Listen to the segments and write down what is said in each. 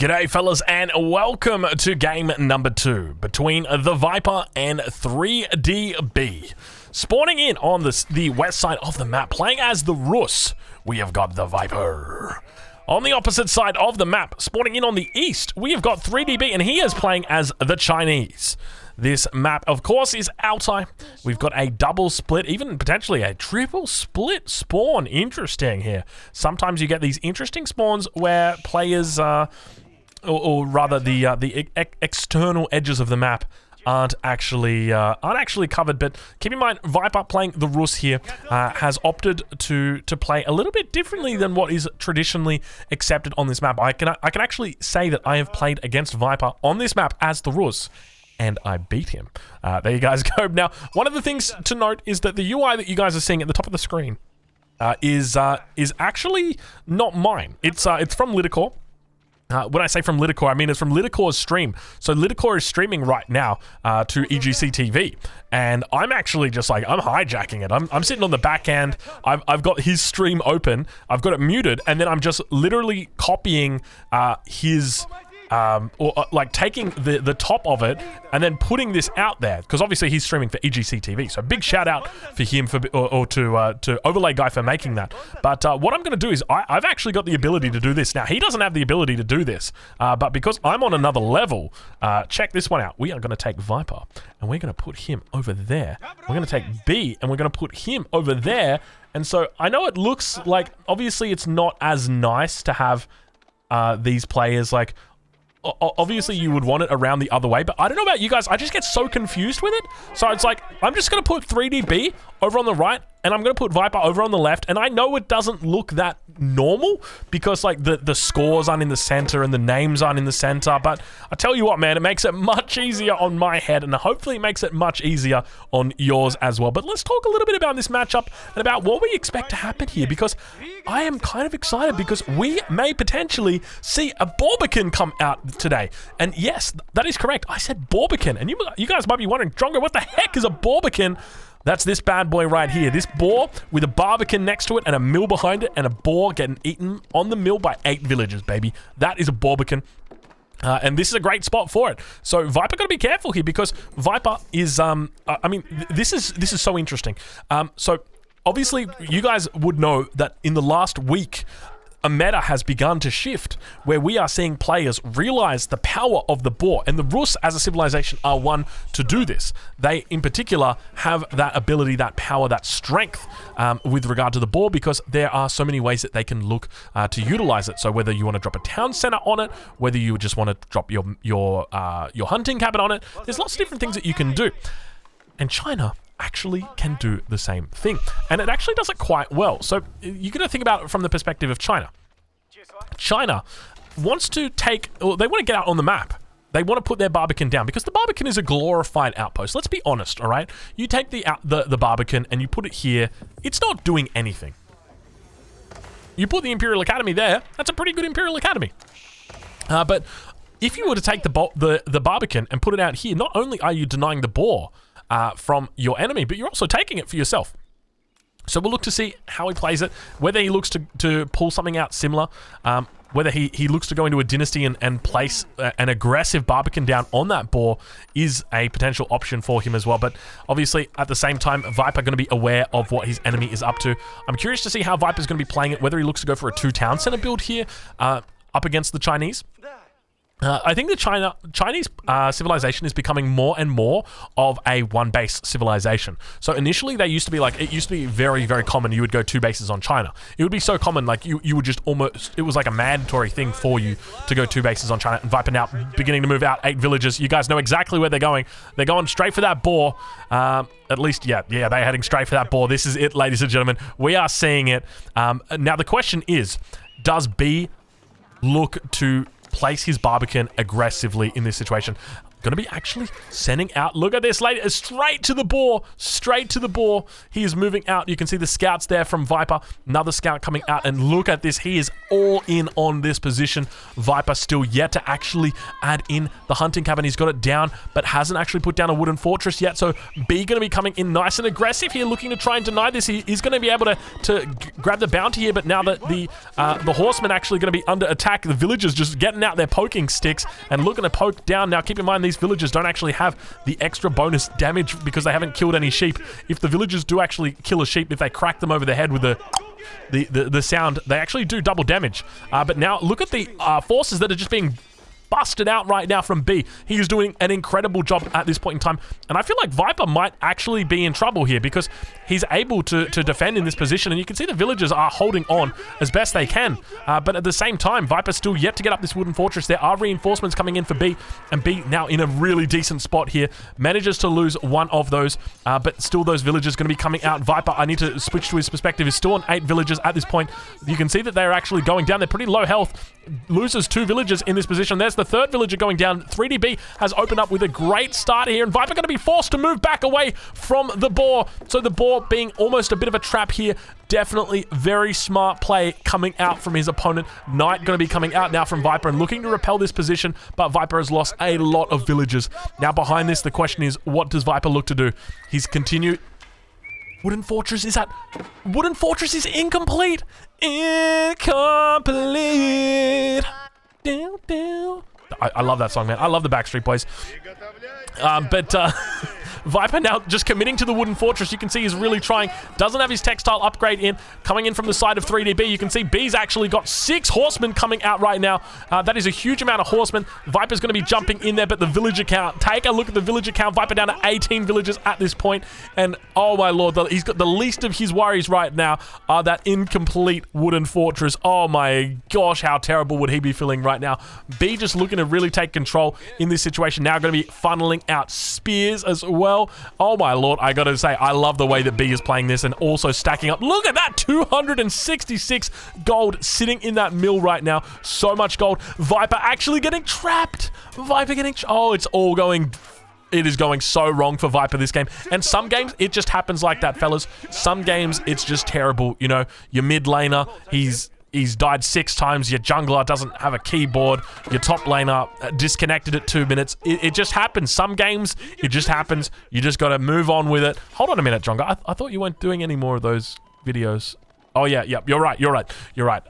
G'day fellas and welcome to game number 2 between TheViper and 3DB. Spawning in on the west side of the map, playing as the Rus, we have got TheViper. On the opposite side of the map, spawning in on the east, we have got 3DB and he is playing as the Chinese. This map, of course, is Altai. We've got a double split, even potentially a triple split spawn. Interesting here. Sometimes you get these interesting spawns where players, or rather the external edges of the map aren't actually covered. But keep in mind, Viper playing the Rus here has opted to play a little bit differently than what is traditionally accepted on this map. I can actually say that I have played against Viper on this map as the Rus, and I beat him. There you guys go. Now, one of the things to note is that the UI that you guys are seeing at the top of the screen is actually not mine. It's from Lidicor. When I say from Lidicor, I mean it's from Lidicor's stream. So Lidicor is streaming right now to EGC TV, and I'm actually just like, I'm hijacking it. I'm sitting on the back end. I've got his stream open. I've got it muted, and then I'm just literally copying his... like taking the top of it and then putting this out there, because obviously he's streaming for EGC TV. So big shout out for him to Overlay Guy for making that. But what I'm going to do is I've actually got the ability to do this. Now, he doesn't have the ability to do this, but because I'm on another level, check this one out. We are going to take Viper and we're going to put him over there. We're going to take B and we're going to put him over there. And so I know it looks like, obviously it's not as nice to have these players like... Obviously, you would want it around the other way, but I don't know about you guys. I just get so confused with it. So it's like, I'm just going to put 3DB over on the right, and I'm going to put Viper over on the left. And I know it doesn't look that normal because like the scores aren't in the center and the names aren't in the center. But I tell you what, man, it makes it much easier on my head, and hopefully it makes it much easier on yours as well. But let's talk a little bit about this matchup and about what we expect to happen here, because I am kind of excited because we may potentially see a Barbican come out today. And yes, that is correct. I said Barbican, and you guys might be wondering, Drongo, what the heck is a Barbican? That's this bad boy right here. This boar with a barbican next to it and a mill behind it, and a boar getting eaten on the mill by 8 villagers, baby. That is a barbican. And this is a great spot for it. So Viper got to be careful here, because Viper is, I mean, this is so interesting. So obviously you guys would know that in the last week, a meta has begun to shift where we are seeing players realize the power of the boar, and the Rus as a civilization are one to do this. They in particular have that ability, that power, that strength with regard to the boar, because there are so many ways that they can look to utilize it. So whether you want to drop a town center on it, whether you just want to drop your hunting cabin on it, there's lots of different things that you can do. And China actually can do the same thing, and it actually does it quite well. So you're going to think about it from the perspective of China. China wants to take, or they want to get out on the map. They want to put their Barbican down, because the Barbican is a glorified outpost. Let's be honest, all right? You take the Barbican and you put it here, it's not doing anything. You put the Imperial Academy there, that's a pretty good Imperial Academy. But if you were to take the Barbican and put it out here, not only are you denying the boar from your enemy, but you're also taking it for yourself. So we'll look to see how he plays it, whether he looks to pull something out similar, whether he looks to go into a dynasty and place an aggressive Barbican down on that boar is a potential option for him as well. But obviously, at the same time, Viper going to be aware of what his enemy is up to. I'm curious to see how Viper's going to be playing it, whether he looks to go for a 2-town center build here up against the Chinese. I think the Chinese civilization is becoming more and more of a one-base civilization. So initially, they used to be like, it used to be very, very common. You would go 2 bases on China. It would be so common, like you would just almost, it was like a mandatory thing for you to go 2 bases on China. And Viper now beginning to move out 8 villages. You guys know exactly where they're going. They're going straight for that boar. At least, yeah, they're heading straight for that boar. This is it, ladies and gentlemen. We are seeing it. Now the question is, does B look to place his Barbican aggressively in this situation? Gonna be actually sending out, look at this, lady, straight to the boar, straight to the boar. He is moving out. You can see the scouts there from Viper. Another scout coming out, and look at this. He is all in on this position. Viper still yet to actually add in the hunting cabin. He's got it down, but hasn't actually put down a wooden fortress yet. So B gonna be coming in nice and aggressive here, looking to try and deny this. He's gonna be able to grab the bounty here, but now that the horsemen actually gonna be under attack, the villagers just getting out their poking sticks and looking to poke down. Now keep in mind, these villagers don't actually have the extra bonus damage because they haven't killed any sheep. If the villagers do actually kill a sheep, if they crack them over the head with the sound, they actually do double damage. But now look at the forces that are just being busted out right now from B. He is doing an incredible job at this point in time, and I feel like Viper might actually be in trouble here because he's able to defend in this position, and you can see the villagers are holding on as best they can, but at the same time, Viper's still yet to get up this wooden fortress. There are reinforcements coming in for B, and B now in a really decent spot here, manages to lose one of those, but still those villagers going to be coming out. Viper, I need to switch to his perspective, is still on 8 villagers at this point. You can see that they're actually going down. They're pretty low health, loses 2 villagers in this position. There's the 3rd villager going down. 3DB has opened up with a great start here, and Viper going to be forced to move back away from the boar. So the boar being almost a bit of a trap here. Definitely very smart play coming out from his opponent. Knight going to be coming out now from Viper and looking to repel this position, but Viper has lost a lot of villagers. Now behind this, the question is, what does Viper look to do? He's continued. Wooden fortress is Wooden fortress is incomplete. Incomplete. Down, down. I love that song, man. I love the Backstreet Boys. Viper now just committing to the wooden fortress. You can see he's really trying. Doesn't have his textile upgrade in. Coming in from the side of 3DB. You can see B's actually got 6 horsemen coming out right now. That is a huge amount of horsemen. Viper's going to be jumping in there, but the villager count. Take a look at the villager count. Viper down to 18 villagers at this point. And oh my lord, he's got the least of his worries right now are that incomplete wooden fortress. Oh my gosh, how terrible would he be feeling right now? B just looking to really take control in this situation. Now going to be funneling out spears as well. Oh my lord, I gotta say, I love the way that B is playing this and also stacking up. Look at that, 266 gold sitting in that mill right now. So much gold. Viper actually getting trapped. Viper getting... Oh, it's all going... It is going so wrong for Viper this game. And some games, it just happens like that, fellas. Some games, it's just terrible. You know, your mid laner, he's died 6 times. Your jungler doesn't have a keyboard. Your top laner disconnected at 2 minutes. It just happens. Some games, it just happens. You just got to move on with it. Hold on a minute, Jonga. I thought you weren't doing any more of those videos. Oh, yeah. You're right.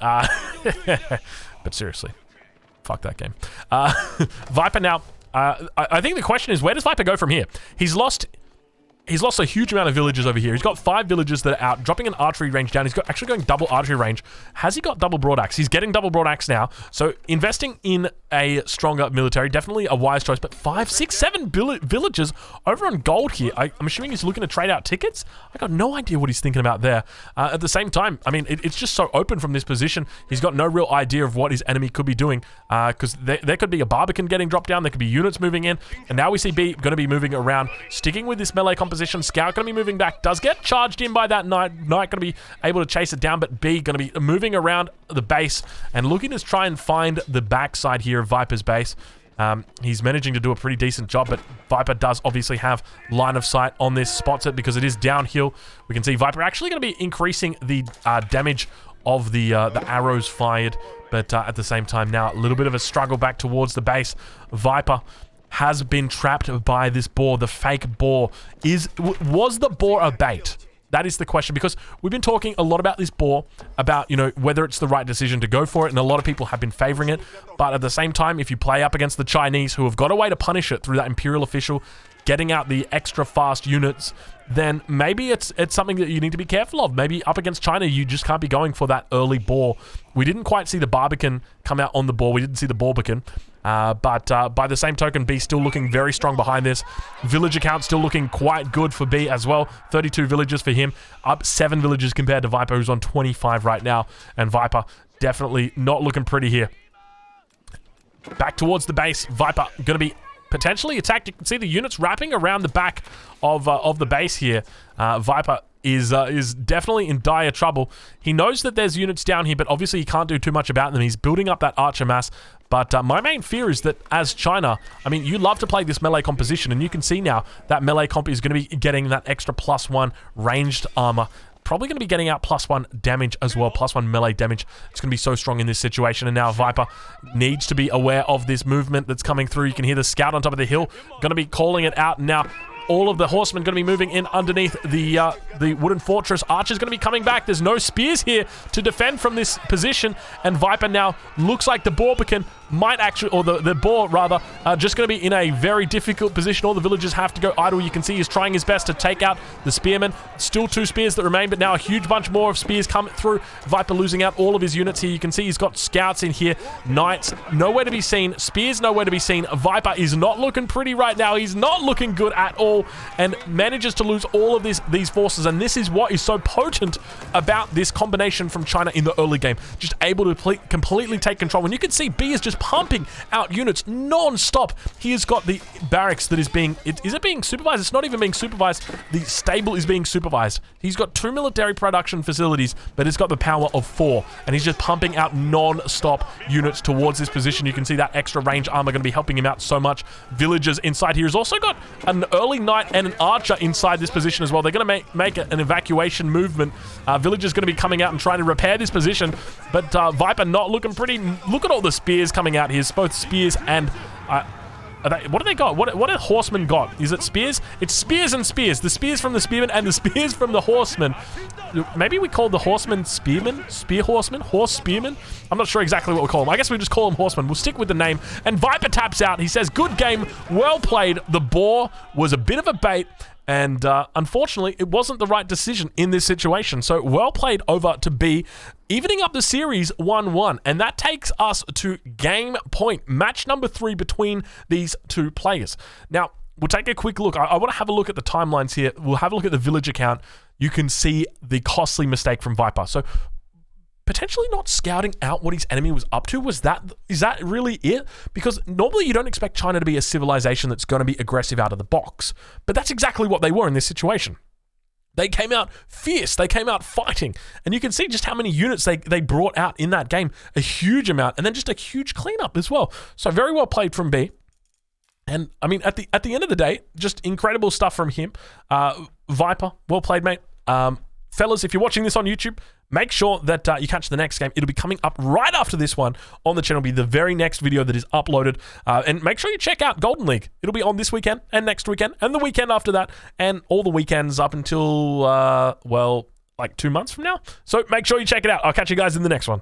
But seriously, fuck that game. Viper now, I think the question is, where does Viper go from here? He's lost a huge amount of villagers over here. He's got 5 villagers that are out, dropping an archery range down. He's actually going double archery range. Has he got double broadaxe? He's getting double broadaxe now. So investing in a stronger military, definitely a wise choice. But 5, 6, 7 villagers over on gold here. I'm assuming he's looking to trade out tickets. I got no idea what he's thinking about there. At the same time, I mean, it's just so open from this position. He's got no real idea of what his enemy could be doing. Because there could be a Barbican getting dropped down. There could be units moving in. And now we see B going to be moving around, sticking with this melee composition. Scout going to be moving back. Does get charged in by that Knight. Knight going to be able to chase it down, but B going to be moving around the base and looking to try and find the backside here of Viper's base. He's managing to do a pretty decent job, but Viper does obviously have line of sight on this, spots it because it is downhill. We can see Viper actually going to be increasing the damage of the arrows fired, but at the same time now a little bit of a struggle back towards the base. Viper has been trapped by this boar, the fake boar. Was the boar a bait? That is the question, because we've been talking a lot about this boar, about, you know, whether it's the right decision to go for it, and a lot of people have been favoring it. But at the same time, if you play up against the Chinese, who have got a way to punish it through that Imperial official, getting out the extra fast units, then maybe it's something that you need to be careful of. Maybe up against China, you just can't be going for that early boar. We didn't quite see the Barbican come out on the boar. We didn't see the Barbican. But by the same token, B still looking very strong behind this. Villager count still looking quite good for B as well. 32 villagers for him. Up 7 villagers compared to Viper, who's on 25 right now. And Viper definitely not looking pretty here. Back towards the base. Viper going to be potentially attacked. You can see the units wrapping around the back of the base here. Viper is definitely in dire trouble. He knows that there's units down here, but obviously he can't do too much about them. He's building up that archer mass, But my main fear is that as China, I mean, you love to play this melee composition, and you can see now that melee comp is going to be getting that extra +1 ranged armor. Probably going to be getting out +1 damage as well, +1 melee damage. It's going to be so strong in this situation, and now Viper needs to be aware of this movement that's coming through. You can hear the scout on top of the hill, going to be calling it out now. All of the horsemen going to be moving in underneath the wooden fortress. Archer's going to be coming back. There's no spears here to defend from this position, and Viper now looks like the Boar might actually, or the Boar rather, just going to be in a very difficult position. All the villagers have to go idle. You can see he's trying his best to take out the spearmen. Still 2 spears that remain, but now a huge bunch more of spears come through. Viper losing out all of his units here. You can see he's got scouts in here. Knights nowhere to be seen. Spears nowhere to be seen. Viper is not looking pretty right now. He's not looking good at all, and manages to lose all of these forces. And this is what is so potent about this combination from China in the early game. Just able to completely take control. And you can see B is just pumping out units non-stop. He has got the barracks that is being... Is it being supervised? It's not even being supervised. The stable is being supervised. He's got 2 military production facilities, but it's got the power of 4. And he's just pumping out non-stop units towards this position. You can see that extra range armor going to be helping him out so much. Villagers inside here. He's also got an early knight and an archer inside this position as well. They're going to make an evacuation movement. Villagers going to be coming out and trying to repair this position, but Viper not looking pretty. Look at all the spears coming out here. It's both spears and... what do they got? What have horsemen got? Is it spears? It's spears and spears. The spears from the spearmen and the spears from the horsemen. Maybe we call the horsemen spearmen? Spear horsemen? Horse spearmen? I'm not sure exactly what we call them. I guess we just call them horsemen. We'll stick with the name. And Viper taps out. He says, good game. Well played. The Boar was a bit of a bait. And unfortunately, it wasn't the right decision in this situation. So well played over to B, evening up the series 1-1. And that takes us to game point, match number 3 between these 2 players. Now, we'll take a quick look. I want to have a look at the timelines here. We'll have a look at the village account. You can see the costly mistake from Viper. So potentially not scouting out what his enemy was up to. Is that really it? Because normally you don't expect China to be a civilization that's going to be aggressive out of the box. But that's exactly what they were in this situation. They came out fierce. They came out fighting. And you can see just how many units they brought out in that game. A huge amount. And then just a huge cleanup as well. So very well played from B. And I mean, at the end of the day, just incredible stuff from him. Viper, well played, mate. Fellas, if you're watching this on YouTube, make sure that you catch the next game. It'll be coming up right after this one on the channel. It'll be the very next video that is uploaded. And make sure you check out Golden League. It'll be on this weekend and next weekend and the weekend after that and all the weekends up until, well, like 2 months from now. So make sure you check it out. I'll catch you guys in the next one.